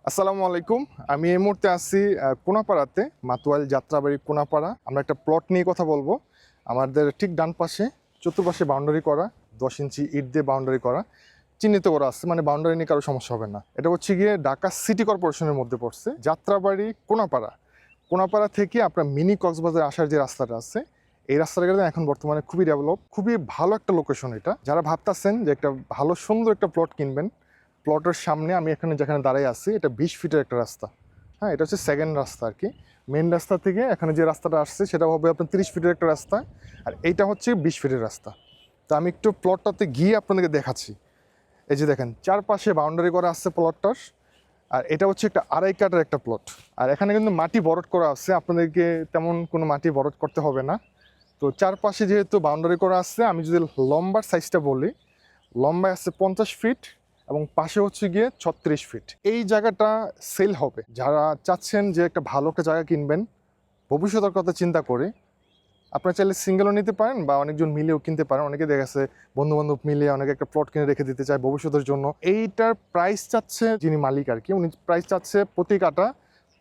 আসসালামু আলাইকুম। আমি এই মুহূর্তে আছি কোনাপাড়াতে, মাতুয়াইল যাত্রাবাড়ি কোনাপাড়া। আমরা একটা প্লট নিয়ে কথা বলবো। আমাদের ঠিক ডান পাশে চতুর্পাশে বাউন্ডারি করা, 10 ইঞ্চি ইট দিয়ে বাউন্ডারি করা, চিহ্নিত করা আছে, মানে বাউন্ডারি নিয়ে কারো সমস্যা হবে না। এটা হচ্ছে গিয়ে ঢাকা সিটি কর্পোরেশনের মধ্যে পড়ছে, যাত্রাবাড়ি কোনাপাড়া। কোনাপাড়া থেকে আপনার মিনি কক্সবাজার আসার যে রাস্তাটা আছে, এই রাস্তাটা কিন্তু এখন বর্তমানে খুবই ডেভেলপ, খুবই ভালো একটা লোকেশন। এটা যারা ভাবতেছেন যে একটা ভালো সুন্দর একটা প্লট কিনবেন, প্লটের সামনে আমি এখানে যেখানে দাঁড়াই আছি, এটা 20 ফিটের একটা রাস্তা। হ্যাঁ, এটা হচ্ছে সেকেন্ড রাস্তা আর কি। মেন রাস্তা থেকে এখানে যে রাস্তাটা আসছে সেটা হবে আপনার 30 ফিটের একটা রাস্তা, আর এইটা হচ্ছে 20 ফিটের রাস্তা। তো আমি একটু প্লটটাতে গিয়ে আপনাদেরকে দেখাচ্ছি। এই যে দেখেন, চারপাশে বাউন্ডারি করা আছে প্লটটার, আর এটা হচ্ছে একটা 2.5 কাঠার একটা প্লট। আর এখানে কিন্তু মাটি বরট করা আছে, আপনাদেরকে তেমন কোনো মাটি বরট করতে হবে না। তো চারপাশে যেহেতু বাউন্ডারি করা আছে, আমি যদি লম্বার সাইজটা বলি, লম্বায় আছে 50 ফিট এবং পাশে হচ্ছে গিয়ে 36 ফিট। এই জায়গাটা সেল হবে যারা চাচ্ছেন যে একটা ভালো একটা জায়গা কিনবেন ভবিষ্যতের কথা চিন্তা করে। আপনারা চাইলে সিঙ্গেলও নিতে পারেন বা অনেকজন মিলেও কিনতে পারেন। অনেকে দেখা গেছে বন্ধু বান্ধব মিলে অনেকে একটা প্লট কিনে রেখে দিতে চায় ভবিষ্যতের জন্য। এইটার প্রাইস চাচ্ছে যিনি মালিক আর কি, উনি প্রাইস চাচ্ছে প্রতি কাঠা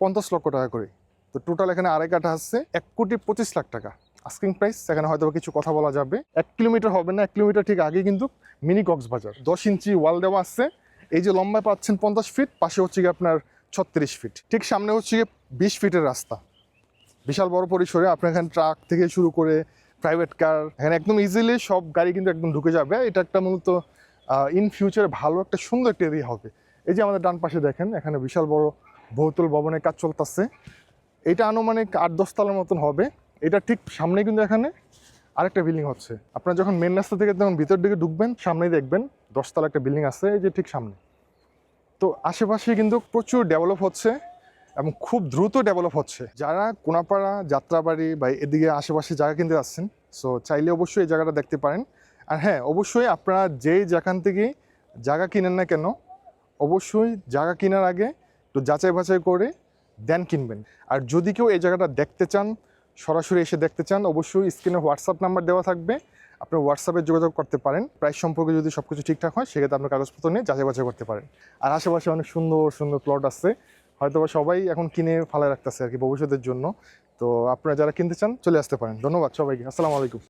50 লক্ষ টাকা করে। তো টোটাল এখানে 2.5 কাঠা আছে 1,25,00,000 টাকা আস্কিং প্রাইস। এখানে হয়তো কিছু কথা বলা যাবে। 1 কিলোমিটার হবে না, 1 কিলোমিটার ঠিক আগে কিন্তু মিনি কক্সবাজার। 10 ইঞ্চি ওয়াল দেওয়া আছে। এই যে লম্বায় পাচ্ছেন 50 ফিট, পাশে হচ্ছে গিয়ে আপনার 36 ফিট, ঠিক সামনে হচ্ছে গিয়ে 20 ফিটের রাস্তা। বিশাল বড় পরিসরে আপনার এখানে ট্রাক থেকে শুরু করে প্রাইভেট কার এখানে একদম ইজিলি সব গাড়ি কিন্তু একদম ঢুকে যাবে। এটা একটা মূলত ইন ফিউচারে ভালো একটা সুন্দর একটা এরিয়া হবে। এই যে আমাদের ডান পাশে দেখেন, এখানে বিশাল বড় বহুতল ভবনের কাজ চলতেছে। এটা আনুমানিক 8-10 তলার মতন হবে। এটা ঠিক সামনে কিন্তু এখানে আরেকটা বিল্ডিং হচ্ছে। আপনারা যখন মেন রাস্তা থেকে যখন ভিতর দিকে ঢুকবেন, সামনেই দেখবেন 10 তলা একটা বিল্ডিং আছে, এই যে ঠিক সামনে। তো আশেপাশে কিন্তু প্রচুর ডেভেলপ হচ্ছে এবং খুব দ্রুত ডেভেলপ হচ্ছে। যারা কোনাপাড়া, যাত্রাবাড়ি বা এদিকে আশেপাশে জায়গা কিনতে যাচ্ছেন, সো চাইলে অবশ্যই এই জায়গাটা দেখতে পারেন। আর হ্যাঁ, অবশ্যই আপনারা যেই যেখান থেকে জায়গা কিনেন না কেন, অবশ্যই জায়গা কেনার আগে একটু যাচাই বাছাই করে দেন কিনবেন। আর যদি কেউ এই জায়গাটা দেখতে চান, সরাসরি এসে দেখতে চান, অবশ্যই স্ক্রিনে হোয়াটসঅ্যাপ নাম্বার দেওয়া থাকবে, আপনার হোয়াটসঅ্যাপে যোগাযোগ করতে পারেন। প্রাইস সম্পর্কে যদি সব কিছু ঠিকঠাক হয়, সেক্ষেত্রে আপনার কাগজপত্র নিয়ে যাচাই বাছাই করতে পারেন। আর আশেপাশে অনেক সুন্দর সুন্দর প্লট আছে, হয়তো বা সবাই এখন কিনে ফালায় রাখতেছে আর কি ভবিষ্যতের জন্য। তো আপনারা যারা কিনতে চান চলে আসতে পারেন। ধন্যবাদ সবাইকে। আসসালামু আলাইকুম।